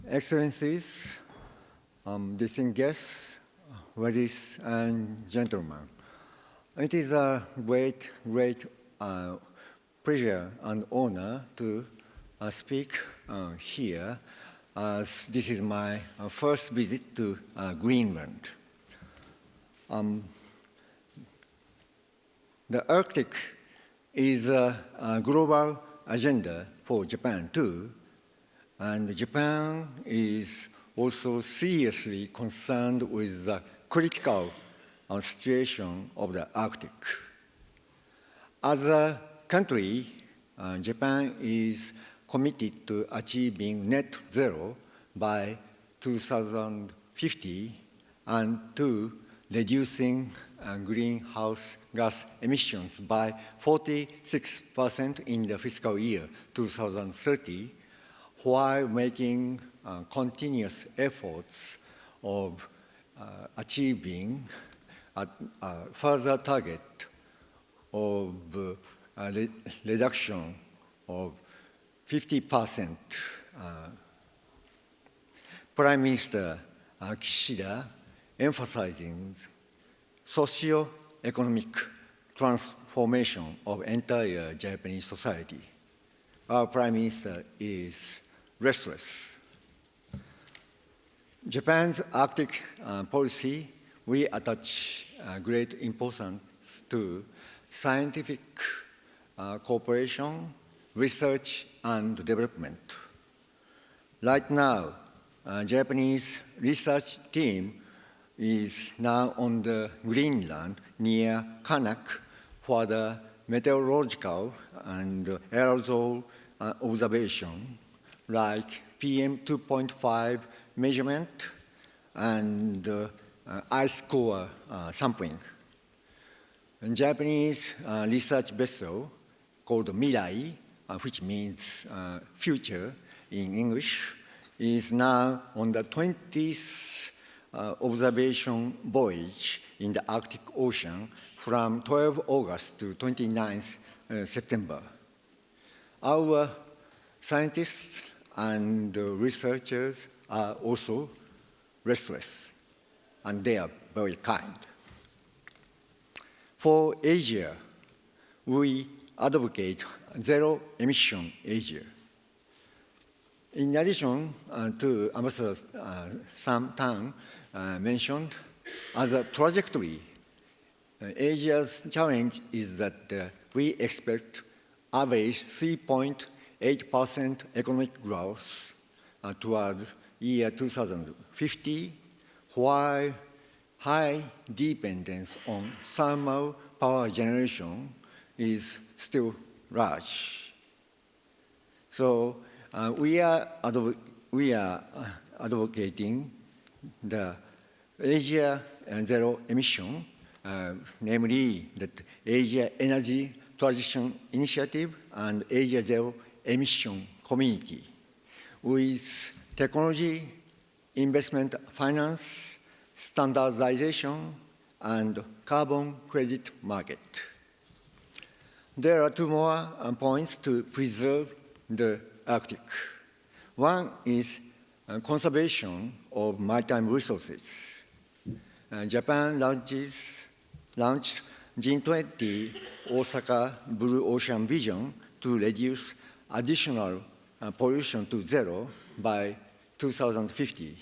Excellencies, distinguished guests, ladies and gentlemen, it is a great pleasure and honor to speak here, as this is my first visit to Greenland. The Arctic is a global agenda for Japan too, and Japan is also seriously concerned with the critical situation of the Arctic. As a country, Japan is committed to achieving net zero by 2050 and to reducing greenhouse gas emissions by 46% in the fiscal year 2030, while making continuous efforts of achieving a further target of reduction of 50%. Prime Minister Kishida emphasizing socio-economic transformation of entire Japanese society. Our Prime Minister is restless. Japan's Arctic policy, we attach great importance to scientific cooperation, research, and development. Right now, Japanese research team is now on the Greenland near Kanak for the meteorological and aerosol observation, like PM 2.5 measurement and ice core sampling. A Japanese research vessel called Mirai, which means future in English, is now on the 20th observation voyage in the Arctic Ocean from 12 August to 29th September. Our scientists and researchers are also restless, and they are very kind. For Asia, we advocate zero-emission Asia. In addition to Ambassador Sam Tan mentioned, as a trajectory, Asia's challenge is that we expect average 3.8% economic growth toward year 2050, while high dependence on thermal power generation is still large. So we are advocating the Asia Zero Emission, namely the Asia Energy Transition Initiative and Asia Zero Emission Community, with technology, investment finance, standardization, and carbon credit market. There are two more points to preserve the Arctic. One is conservation of maritime resources. Japan launched G20 Osaka Blue Ocean Vision to reduce additional pollution to zero by 2050.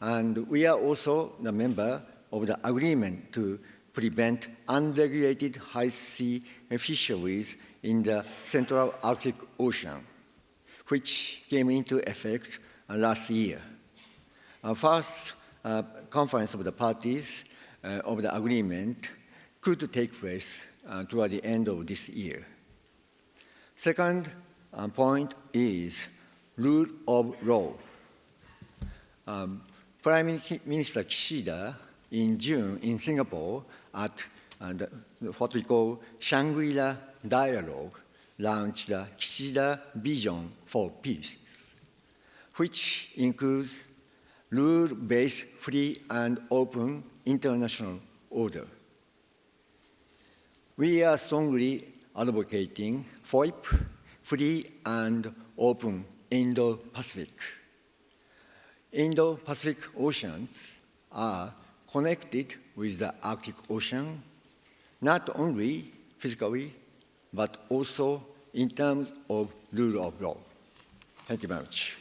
And we are also the member of the agreement to prevent unregulated high-sea fisheries in the Central Arctic Ocean, which came into effect last year. Our first conference of the parties of the agreement could take place toward the end of this year. Second point is rule of law. Prime Minister Kishida in June in Singapore at what we call Shangri-La Dialogue launched the Kishida Vision for Peace, which includes rule-based free and open international order. We are strongly advocating FOIP, free and open Indo-Pacific. Indo-Pacific Oceans are connected with the Arctic Ocean, not only physically, but also in terms of rule of law. Thank you very much.